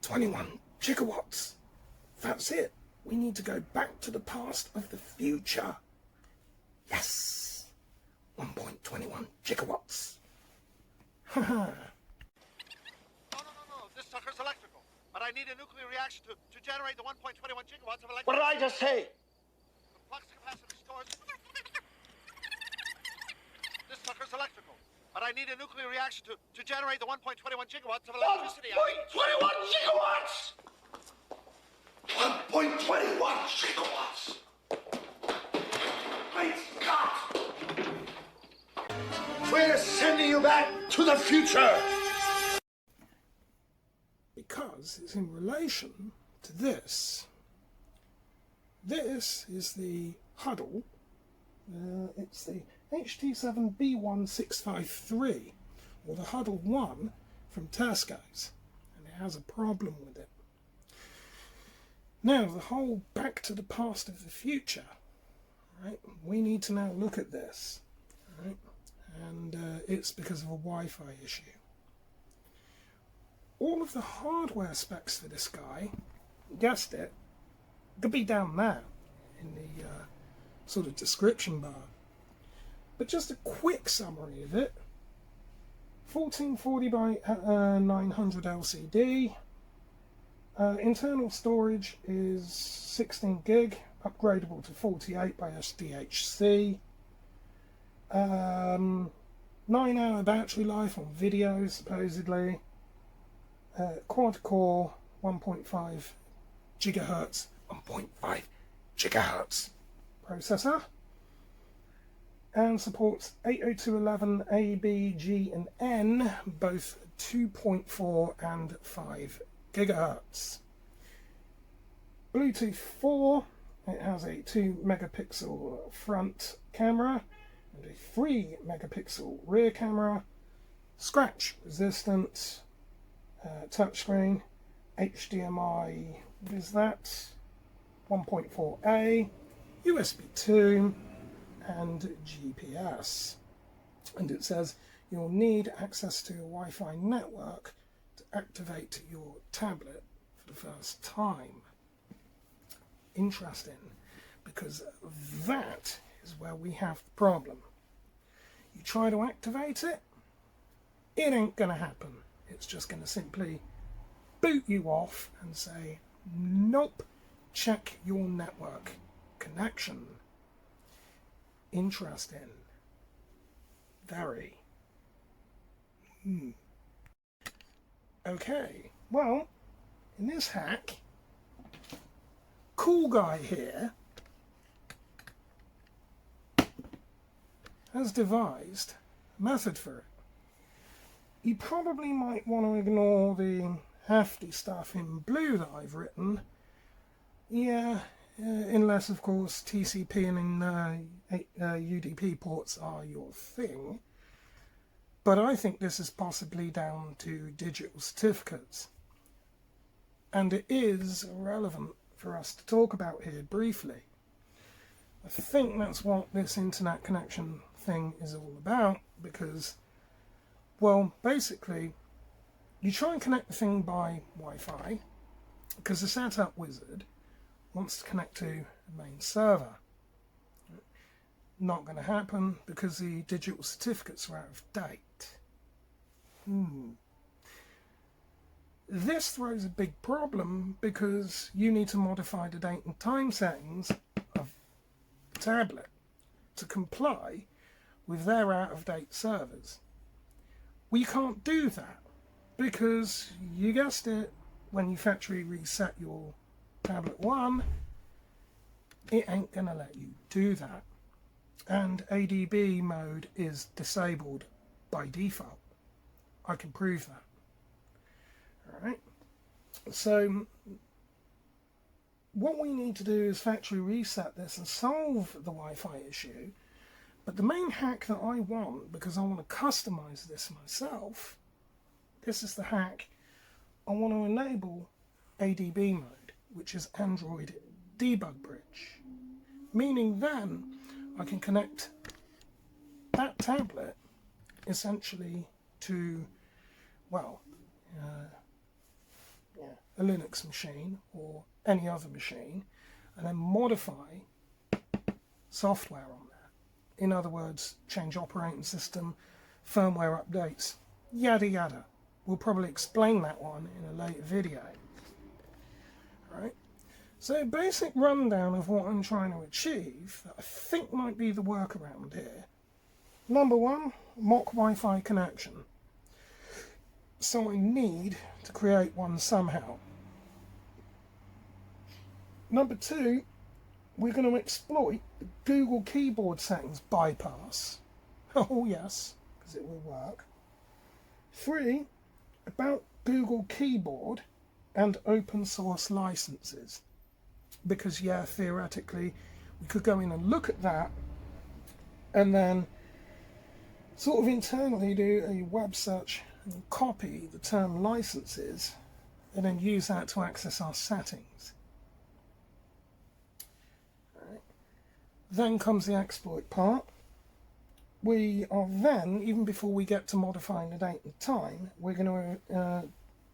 1.21 gigawatts. That's it. We need to go back to the past of the future. Yes. 1.21 gigawatts. Haha. No. This sucker's electrical. But I need a nuclear reaction to generate the 1.21 gigawatts of electricity. What did I just say? The flux capacitor stores... This sucker's electrical. But I need a nuclear reaction to generate the 1.21 gigawatts of electricity. 1.21 gigawatts! 1.21 gigawatts! Great Scott! We're sending you back to the future! Because it's in relation to this. This is the Hudl. It's the HT7B1653, or the Hudl 1 from Tesco's, and it has a problem with it. Now, the whole back to the past of the future, right? We need to now look at this, right? And it's because of a Wi-Fi issue. All of the hardware specs for this guy, guessed it, could be down there in the sort of description bar. But just a quick summary of it: 1440 by 900 LCD. Internal storage is 16 gig, upgradable to 48 by SDHC. 9-hour battery life on video, supposedly. Quad core, 1.5 gigahertz, 1.5 gigahertz processor. And supports 802.11 A, B, G and N, both 2.4 and 5 gigahertz. Bluetooth 4, it has a 2 megapixel front camera and a 3 megapixel rear camera, scratch resistant, touchscreen, HDMI, what is that? 1.4A, USB 2, and GPS. And it says you'll need access to a Wi-Fi network to activate your tablet for the first time. Interesting, because that is where we have the problem. You try to activate it, it ain't gonna happen. It's just gonna simply boot you off and say, nope, check your network connection. Interesting. Very. Okay, well, in this hack, cool guy here has devised a method for it. You probably might want to ignore the hefty stuff in blue that I've written. Yeah, unless, of course, TCP and UDP ports are your thing. But I think this is possibly down to digital certificates. And it is relevant for us to talk about here briefly. I think that's what this internet connection thing is all about, because, well, basically, you try and connect the thing by Wi-Fi, because the setup wizard wants to connect to the main server. Not going to happen because the digital certificates are out of date. This throws a big problem because you need to modify the date and time settings of the tablet to comply with their out-of-date servers. We can't do that because, you guessed it, when you factory reset your tablet 1, it ain't gonna let you do that. And ADB mode is disabled by default. I can prove that. Alright, so what we need to do is factory reset this and solve the Wi-Fi issue. But the main hack that I want, because I want to customize this myself, this is the hack. I want to enable ADB mode, which is Android Debug Bridge, meaning then I can connect that tablet essentially to, well, a Linux machine or any other machine and then modify software on that. In other words, change operating system, firmware updates, yada yada. We'll probably explain that one in a later video. Right? So basic rundown of what I'm trying to achieve that I think might be the workaround here. Number one, mock Wi-Fi connection. So I need to create one somehow. Number two, we're going to exploit the Google keyboard settings bypass. Oh yes, because it will work. Three, about Google keyboard and open source licenses. Because yeah, theoretically, we could go in and look at that and then sort of internally do a web search and copy the term licenses and then use that to access our settings. Right. Then comes the exploit part. We are then, even before we get to modifying the date and time, we're going to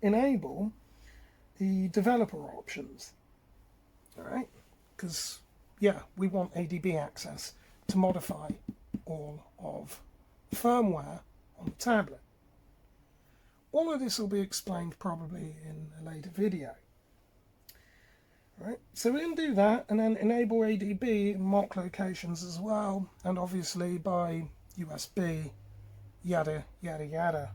enable the developer options. Alright, because yeah, we want ADB access to modify all of the firmware on the tablet. All of this will be explained probably in a later video. Right, so we're going to do that and then enable ADB in mock locations as well, and obviously by USB, yada yada yada,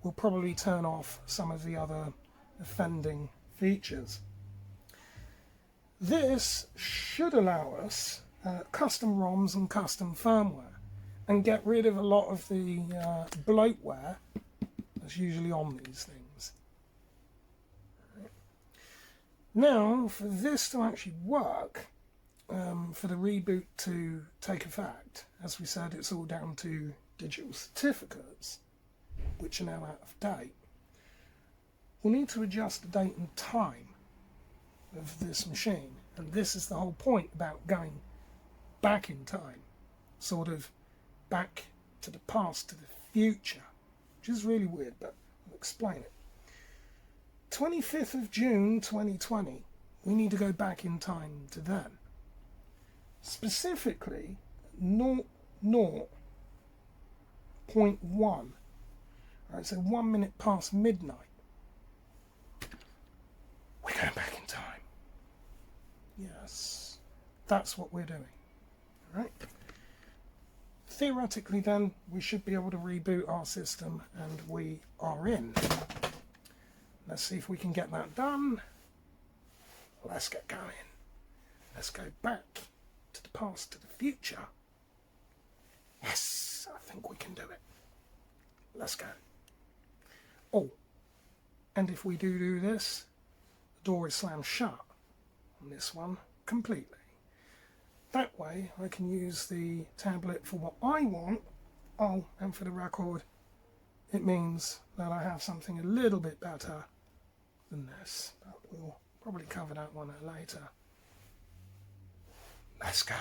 we'll probably turn off some of the other offending features. This should allow us custom ROMs and custom firmware and get rid of a lot of the bloatware that's usually on these things. Right. Now, for this to actually work, for the reboot to take effect, as we said, it's all down to digital certificates, which are now out of date. We'll need to adjust the date and time of this machine, and this is the whole point about going back in time, sort of back to the past, to the future, which is really weird, but I'll explain it. 25th of June 2020, we need to go back in time to then. Specifically 0.1. Alright, so 1 minute past midnight. We're going back in time. Yes, that's what we're doing. Alright. Theoretically then, we should be able to reboot our system, and we are in. Let's see if we can get that done. Let's get going. Let's go back to the past, to the future. Yes, I think we can do it. Let's go. Oh, and if we do this, the door is slammed shut on this one completely. That way I can use the tablet for what I want. Oh, and for the record, it means that I have something a little bit better than this, but we'll probably cover that one later. Let's go.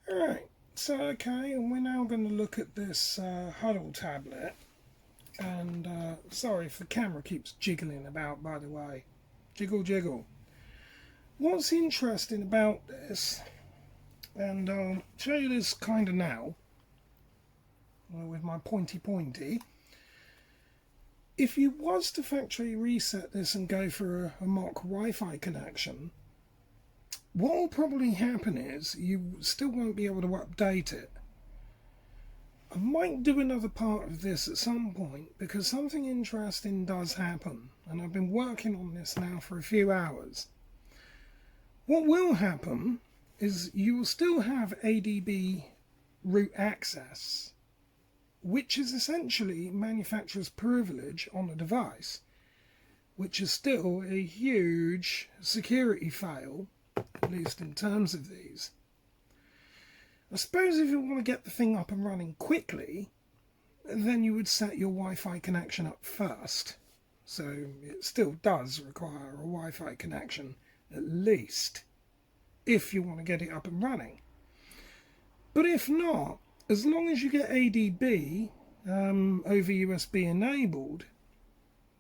Alright, so okay, and we're now going to look at this Hudl tablet. And sorry if the camera keeps jiggling about, by the way. Jiggle, jiggle. What's interesting about this, and I'll show you this kind of now, with my pointy. If you was to factory reset this and go for a mock Wi-Fi connection, what will probably happen is you still won't be able to update it. I might do another part of this at some point because something interesting does happen, and I've been working on this now for a few hours. What will happen is you will still have ADB root access, which is essentially manufacturer's privilege on a device, which is still a huge security fail, at least in terms of these. I suppose if you want to get the thing up and running quickly, then you would set your Wi-Fi connection up first. So it still does require a Wi-Fi connection, at least, if you want to get it up and running. But if not, as long as you get ADB over USB enabled,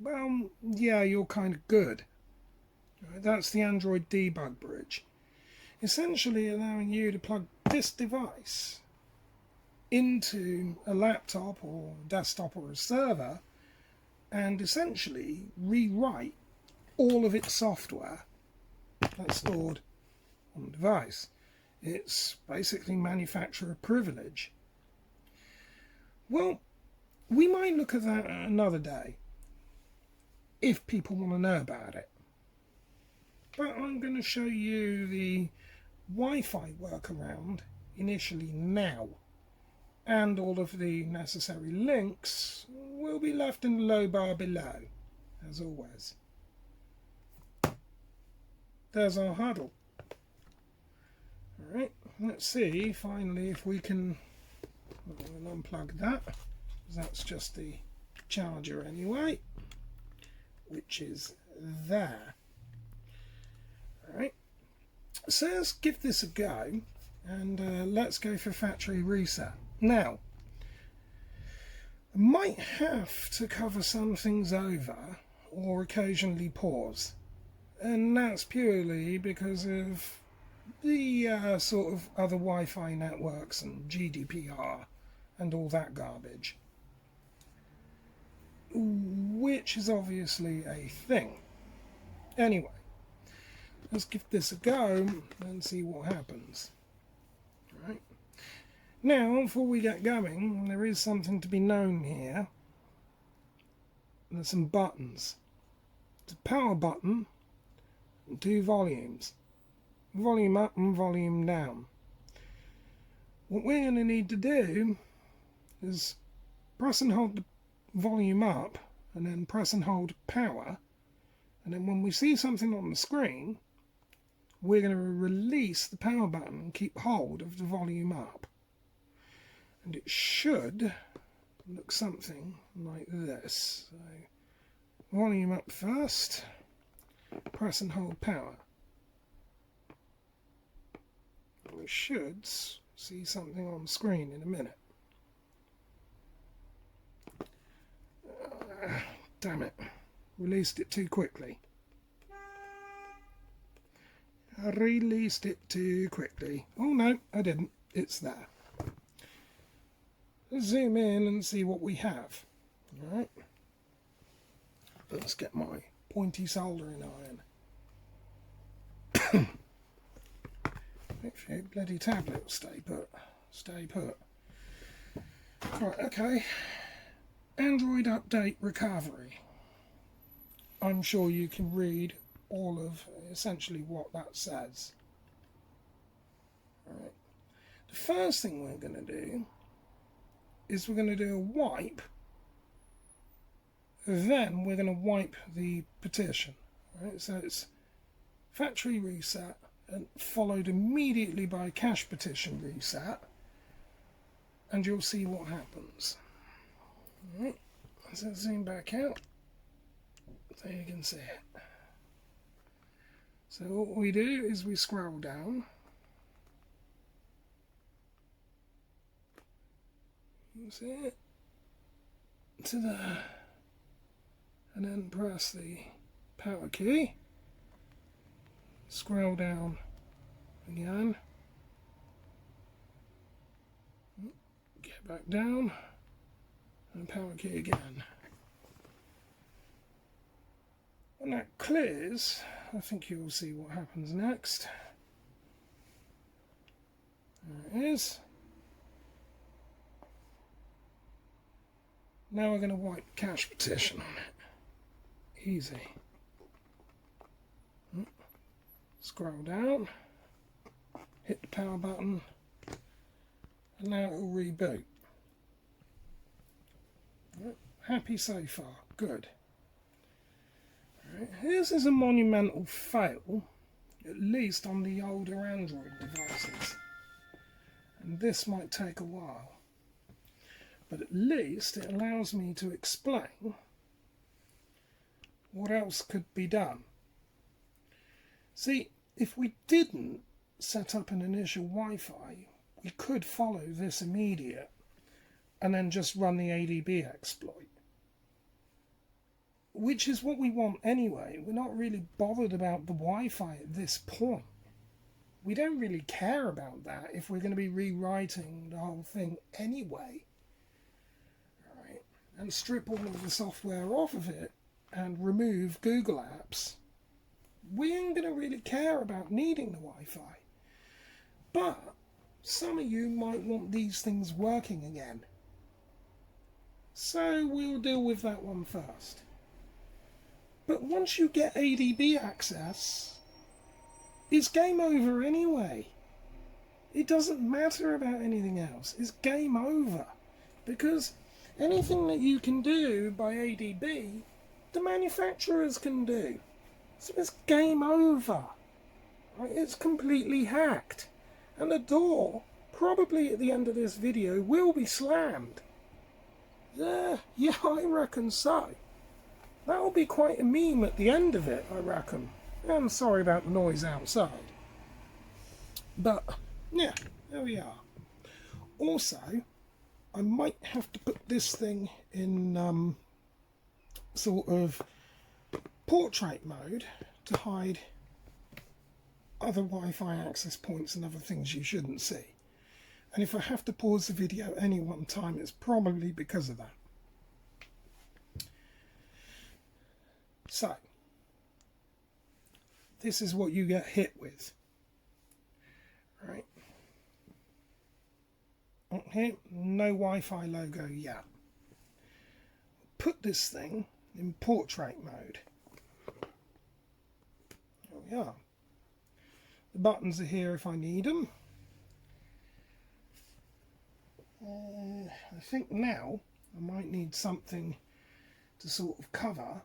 Well, yeah, you're kind of good. Right, that's the Android debug bridge. Essentially allowing you to plug this device into a laptop or a desktop or a server and essentially rewrite all of its software that's stored on the device. It's basically manufacturer privilege. Well, we might look at that another day if people want to know about it. But I'm going to show you the Wi-Fi workaround initially now, and all of the necessary links will be left in the low bar below, as always. There's our Hudl. Alright, let's see finally if we can unplug that, because that's just the charger anyway, which is there. Alright, so let's give this a go, and let's go for factory reset. Now, I might have to cover some things over or occasionally pause, and that's purely because of the sort of other Wi-Fi networks and GDPR and all that garbage, which is obviously a thing. Anyway, let's give this a go and see what happens. Right. Now, before we get going, there is something to be known here. There's some buttons. It's a power button and 2 volumes. Volume up and volume down. What we're going to need to do is press and hold the volume up and then press and hold power, and then when we see something on the screen, we're going to release the power button and keep hold of the volume up. And it should look something like this. So, volume up first, press and hold power. We should see something on the screen in a minute. Damn it, released it too quickly. I released it too quickly. Oh no, I didn't. It's there. Let's zoom in and see what we have. Alright. Let's get my pointy soldering iron. Actually, bloody tablet will stay put. Stay put. Right, okay. Android update recovery. I'm sure you can read all of essentially what that says. Alright. The first thing we're going to do is we're going to do a wipe. Then we're going to wipe the partition. Right? So it's factory reset and followed immediately by cache partition reset, and you'll see what happens. Right. So zoom back out so you can see it. So what we do is we scroll down. You see it? To there. And then press the power key. Scroll down again. Get back down. And power key again. When that clears, I think you'll see what happens next. There it is. Now we're going to wipe cache partition on it. Easy. Scroll down, hit the power button, and now it will reboot. Happy so far, good. This is a monumental fail, at least on the older Android devices. And this might take a while. But at least it allows me to explain what else could be done. See, if we didn't set up an initial Wi-Fi, we could follow this immediate and then just run the ADB exploit. which is what we want anyway. We're not really bothered about the Wi-Fi at this point. We don't really care about that if we're going to be rewriting the whole thing anyway. Right? And strip all of the software off of it and remove Google Apps. We ain't going to really care about needing the Wi-Fi. But some of you might want these things working again. So we'll deal with that one first. But once you get ADB access, it's game over anyway. It doesn't matter about anything else. It's game over. Because anything that you can do by ADB, the manufacturers can do. So it's game over. Right? It's completely hacked. And the door, probably at the end of this video, will be slammed. Yeah, I reckon so. That'll be quite a meme at the end of it, I reckon. I'm sorry about the noise outside. But, yeah, there we are. Also, I might have to put this thing in sort of portrait mode to hide other Wi-Fi access points and other things you shouldn't see. And if I have to pause the video any one time, it's probably because of that. So, this is what you get hit with. Right. Okay, no Wi-Fi logo yet. Put this thing in portrait mode. There we are. The buttons are here if I need them. I think now I might need something to sort of cover.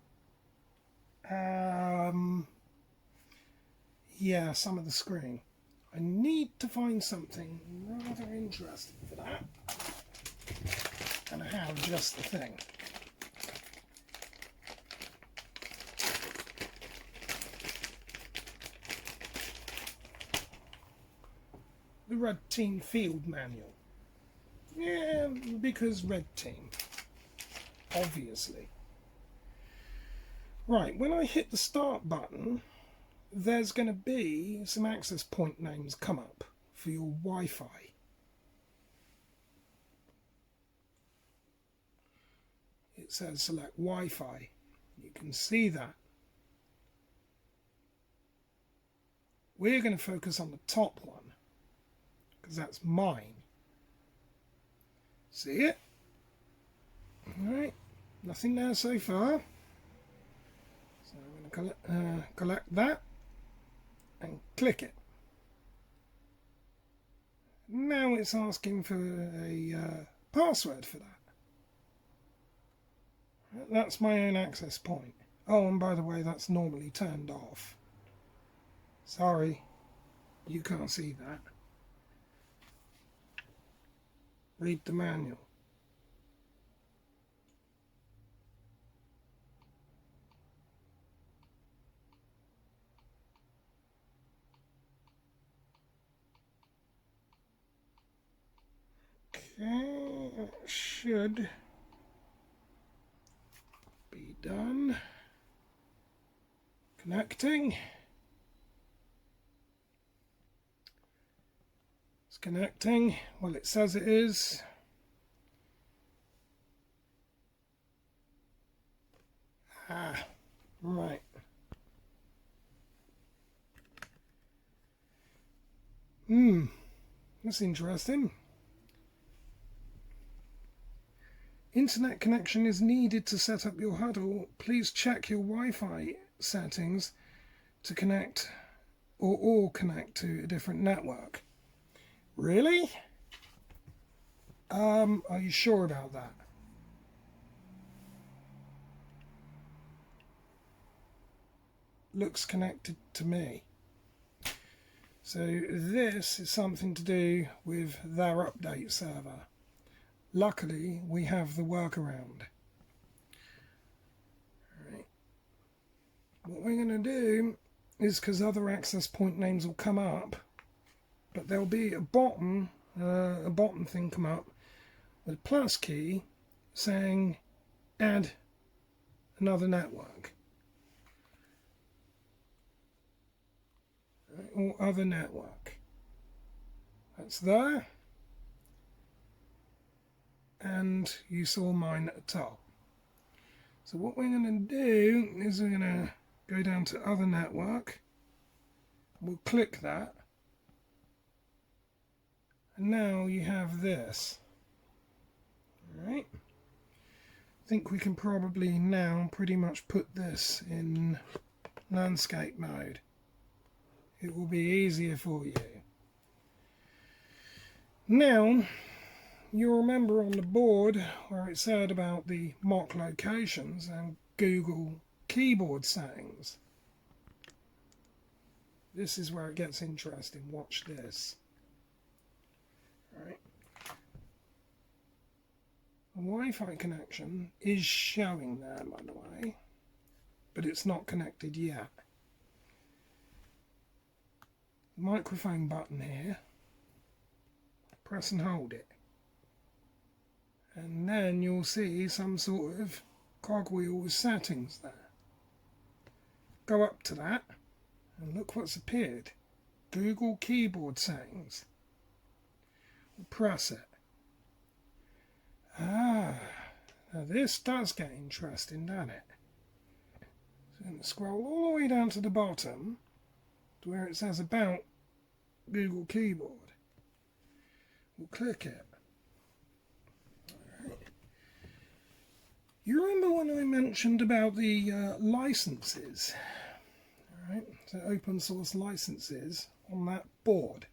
Yeah, some of the screen. I need to find something rather interesting for that. And I have just the thing. The Red Team Field Manual. Yeah, because Red Team. Obviously. Right, when I hit the start button, there's going to be some access point names come up for your Wi-Fi. It says select Wi-Fi. You can see that. We're going to focus on the top one, because that's mine. See it? Alright, nothing there so far. So I'm going to collect that and click it. Now it's asking for a password for that. That's my own access point. Oh, and by the way, that's normally turned off. Sorry, you can't see that. Read the manual. Okay, that should be done. Connecting. It's connecting. Well, it says it is. Right. That's interesting. Internet connection is needed to set up your Hudl. Please check your Wi-Fi settings to connect or connect to a different network. Really? Are you sure about that? Looks connected to me. So this is something to do with their update server. Luckily, we have the workaround. Right. What we're going to do is, because other access point names will come up, but there'll be a bottom thing come up with a plus key saying add another network. Or other network. That's there. And you saw mine at the top. So what we're going to do is we're going to go down to other network. We'll click that. And now you have this. Alright. I think we can probably now pretty much put this in landscape mode. It will be easier for you. Now, you'll remember on the board where it said about the mock locations and Google keyboard settings. This is where it gets interesting. Watch this. Right. A Wi-Fi connection is showing there, by the way, but it's not connected yet. The microphone button here, press and hold it, and then you'll see some sort of cogwheel with settings there. Go up to that and look what's appeared. Google keyboard settings. Press it. Now this does get interesting, doesn't it? So I'm going to scroll all the way down to the bottom to where it says about Google Keyboard. We'll click it. Alright. You remember when I mentioned about the licenses? Alright, so open source licenses on that board.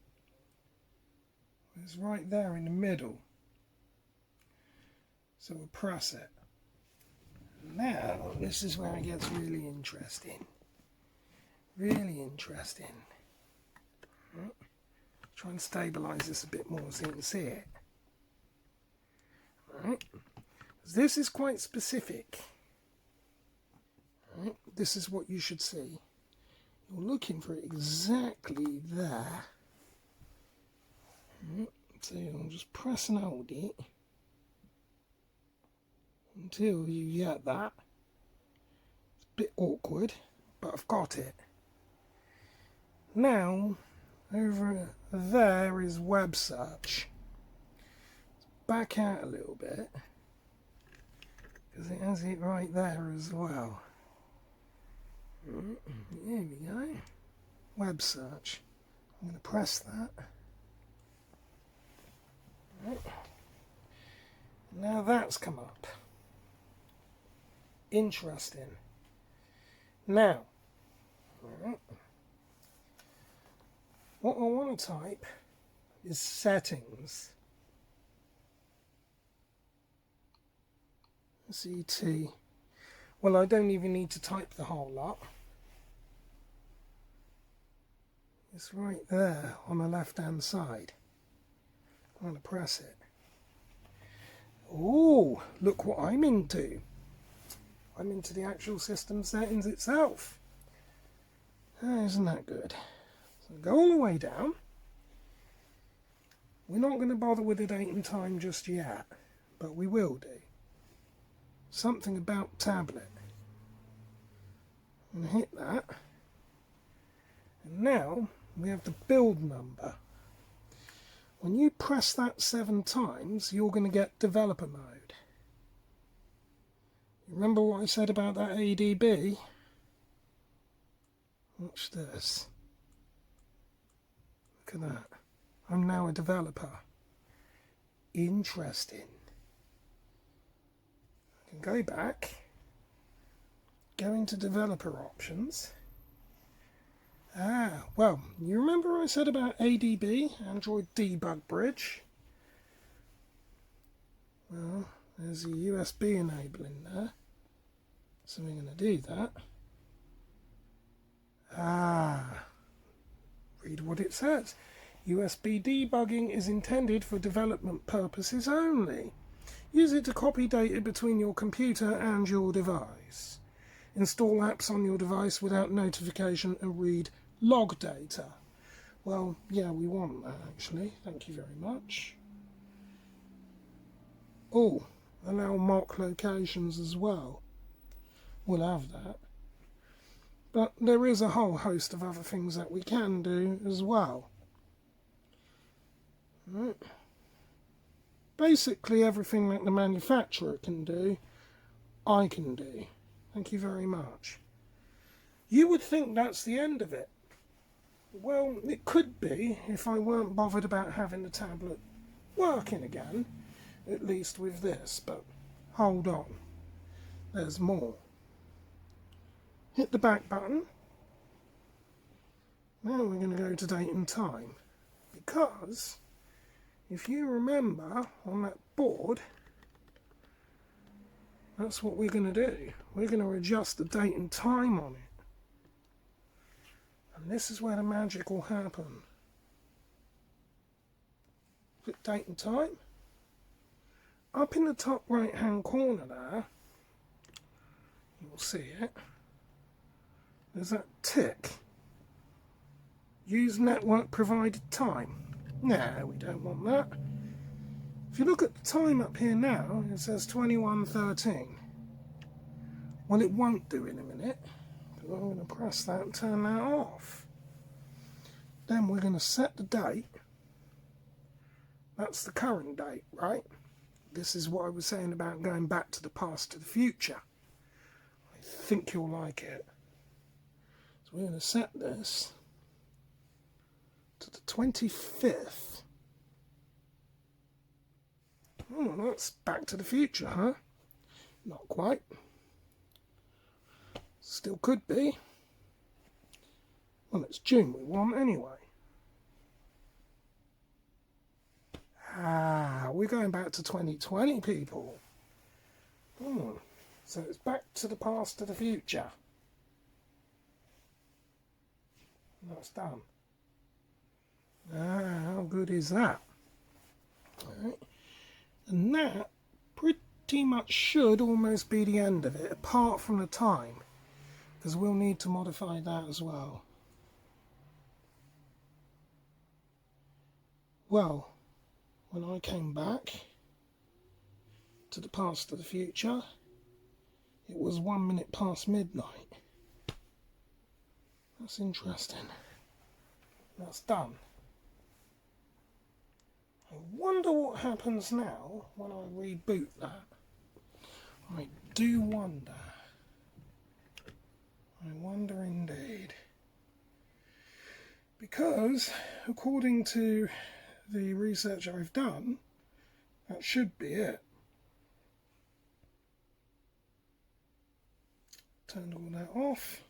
It's right there in the middle. So we'll press it. Now, this is where it gets really interesting. Really interesting. Right. Try and stabilise this a bit more so you can see it. Right. This is quite specific. Right. This is what you should see. You're looking for it exactly there. Right. So you'll just press and hold it until you get that. It's a bit awkward, but I've got it. Now, over there is web search. Back out a little bit, because it has it right there as well. There we go. Web search. I'm going to press that. Right. Now that's come up. Interesting. Now, right, what I want to type is settings. CT. Well, I don't even need to type the whole lot. It's right there on the left hand side. I'm going to press it. Oh, look what I'm into. I'm into the actual system settings itself. Isn't that good? So go all the way down. We're not going to bother with the date and time just yet, but we will do. Something about tablet. And hit that. And now we have the build number. When you press that 7 times, you're going to get developer mode. Remember what I said about that ADB? Watch this. Look at that. I'm now a developer. Interesting. I can go back, go into developer options. Well, you remember I said about ADB, Android Debug Bridge? Well, there's a USB enabling there. So we're going to do that. Read what it says. USB debugging is intended for development purposes only. Use it to copy data between your computer and your device. Install apps on your device without notification and read log data. Well, yeah, we want that actually. Thank you very much. Oh, allow mock locations as well. we'll have that. But there is a whole host of other things that we can do as well. Right. Basically everything that the manufacturer can do, I can do. Thank you very much. You would think that's the end of it. Well, it could be if I weren't bothered about having the tablet working again, at least with this, but hold on, there's more. Hit the back button. Now we're going to go to date and time, because if you remember on that board, that's what we're going to do. We're going to adjust the date and time on it. And this is where the magic will happen. Click date and time. Up in the top right hand corner there, you'll see it. There's that tick. Use network provided time. No, we don't want that. If you look at the time up here now, it says 21:13. Well, it won't do in a minute. I'm going to press that and turn that off. Then we're going to set the date. That's the current date, right? This is what I was saying about going back to the past to the future. I think you'll like it. So we're going to set this to the 25th. Oh, that's back to the future, huh? Not quite. Still could be. Well, it's June we want anyway. We're going back to 2020, people. So it's back to the past to the future. That's done. How good is that? Alright. And that pretty much should almost be the end of it, apart from the time. Because we'll need to modify that as well. Well, when I came back to the past to the future, it was 1 minute past midnight. That's interesting. That's done. I wonder what happens now when I reboot that. I do wonder. I wonder indeed. Because, according to the research I've done, that should be it. Turned all that off.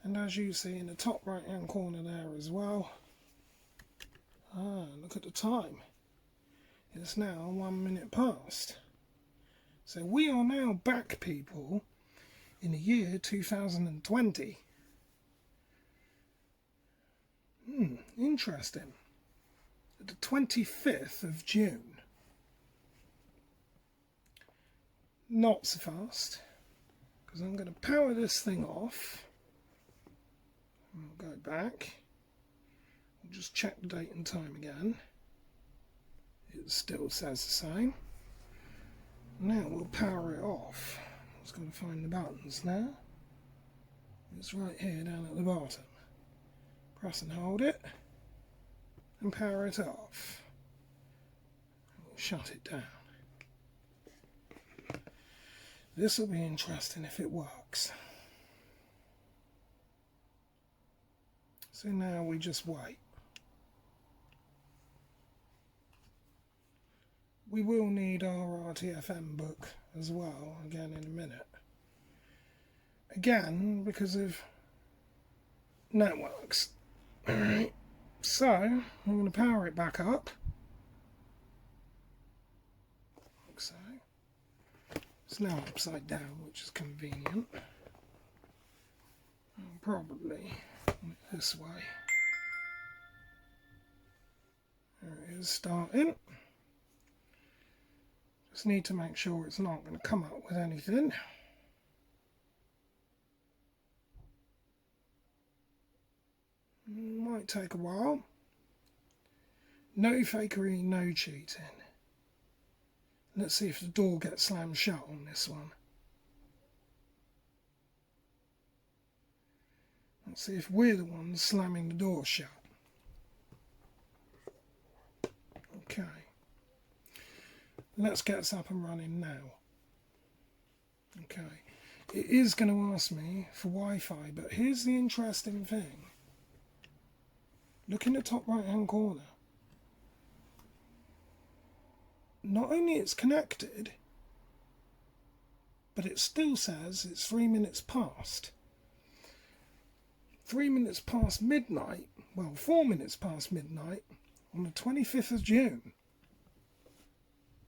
And as you see in the top right hand corner there as well, look at the time. It's now 1 minute past. So we are now back, people, in the year 2020. Interesting. The 25th of June. Not so fast, because I'm going to power this thing off. We'll go back. We'll just check the date and time again. It still says the same. Now we'll power it off. I'm just going to find the buttons now. It's right here down at the bottom. Press and hold it and power it off. We'll shut it down. This will be interesting if it works. So now we just wait. We will need our RTFM book as well, again in a minute. Again, because of networks. Alright, so I'm going to power it back up. Like so. It's now upside down, which is convenient. I'll probably this way. There it is, starting. Just need to make sure it's not going to come up with anything. Might take a while. No fakery, no cheating. Let's see if the door gets slammed shut on this one. Let's see if we're the ones slamming the door shut. Okay. Let's get us up and running now. Okay. It is going to ask me for Wi-Fi, but here's the interesting thing. Look in the top right hand corner. Not only it's connected, but it still says it's 3 minutes past. 3 minutes past midnight, well, 4 minutes past midnight, on the 25th of June,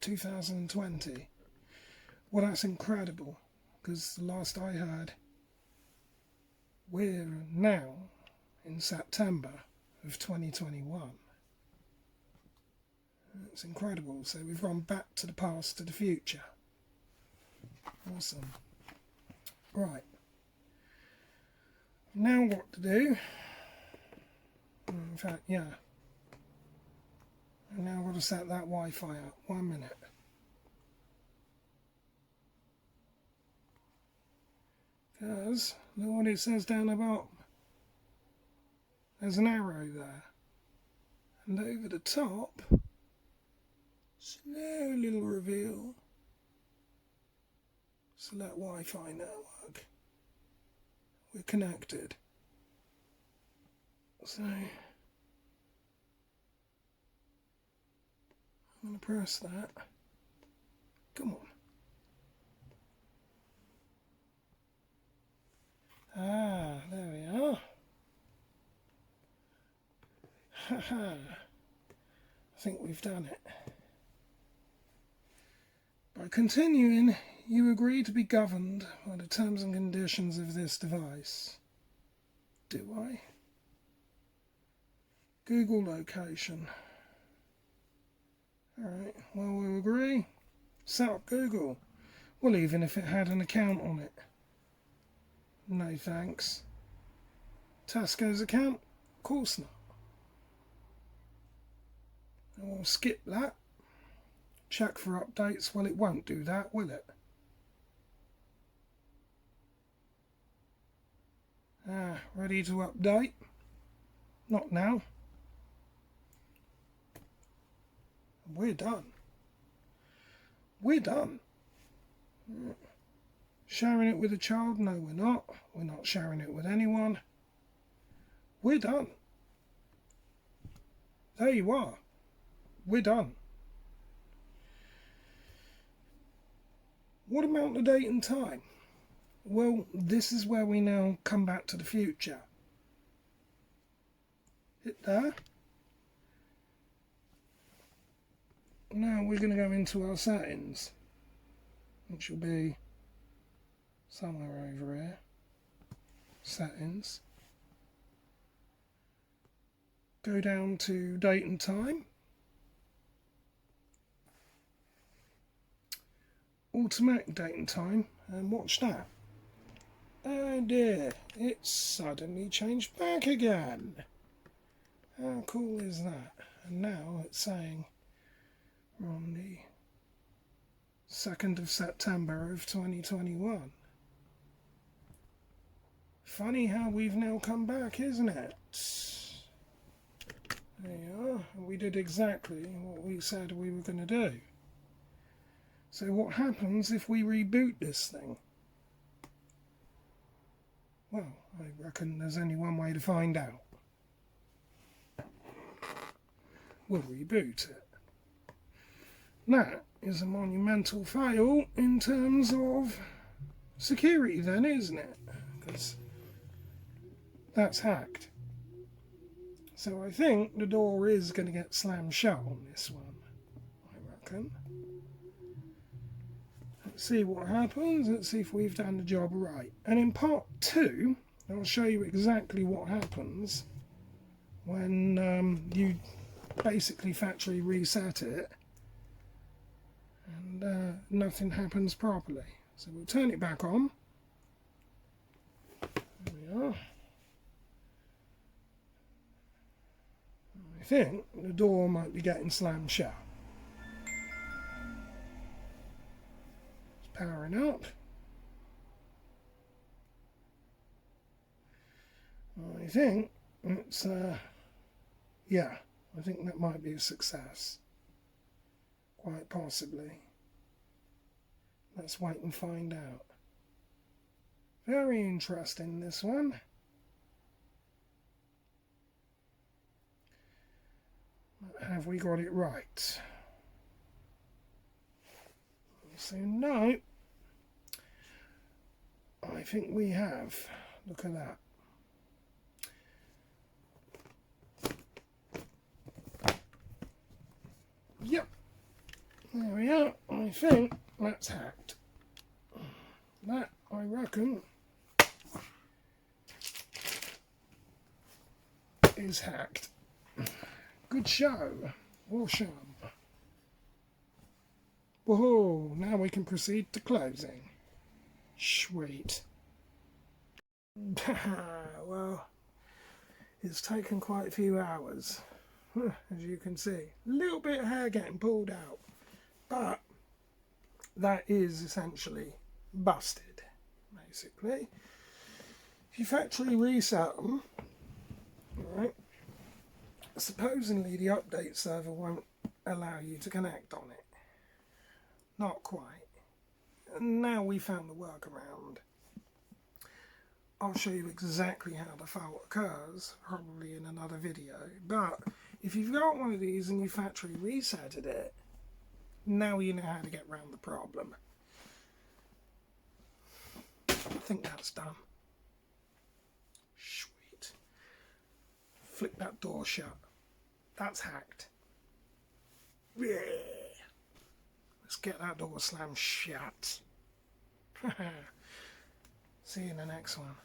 2020. Well, that's incredible, because the last I heard, we're now in September of 2021. It's incredible. So we've gone back to the past, to the future. Awesome. Right. Now what to do? In fact, yeah. And now I've got to set that Wi-Fi up. 1 minute. Because, look what it says down the bottom. There's an arrow there. And over the top, slow little reveal. Select Wi-Fi network. We're connected. So, I'm going to press that. Come on. Ah, there we are. Haha. I think we've done it. By continuing, you agree to be governed by the terms and conditions of this device. Do I? Google location. Alright, well, we'll agree. Set up Google. Well, even if it had an account on it. No thanks. Tesco's account? Of course not. We'll skip that. Check for updates. Well, it won't do that, will it? Ready to update? Not now. We're done. We're done. Sharing it with a child? No, we're not. We're not sharing it with anyone. We're done. There you are. We're done. What about the date and time? Well, this is where we now come back to the future. Hit there. Now we're going to go into our settings, which will be somewhere over here. Settings. Go down to date and time. Automatic date and time, and watch that. Oh dear, it's suddenly changed back again. How cool is that? And now it's saying we're on the 2nd of September of 2021. Funny how we've now come back, isn't it? There you are. We did exactly what we said we were going to do. So what happens if we reboot this thing? Well, I reckon there's only one way to find out. We'll reboot it. That is a monumental fail in terms of security then, isn't it? Because that's hacked. So I think the door is going to get slammed shut on this one, I reckon. Let's see what happens. Let's see if we've done the job right. And in part 2, I'll show you exactly what happens when you basically factory reset it and nothing happens properly. So we'll turn it back on. There we are. I think the door might be getting slammed shut. It's powering up. I think it's, yeah, I think that might be a success. Quite possibly. Let's wait and find out. Very interesting, this one. Have we got it right? So no, I think we have. Look at that. Yep, there we are. I think that's hacked. That, I reckon, is hacked. Good show. Awesome. Whoa, now we can proceed to closing. Sweet. Well, it's taken quite a few hours, as you can see. A little bit of hair getting pulled out, but that is essentially busted, basically. If you factory reset them, right, supposedly the update server won't allow you to connect on it. Not quite. And now we found the workaround. I'll show you exactly how the fault occurs, probably in another video. But if you've got one of these and you factory resetted it, now you know how to get around the problem. I think that's done. Sweet. Flick that door shut. That's hacked. Yeah. Let's get that door slammed shut. See you in the next one.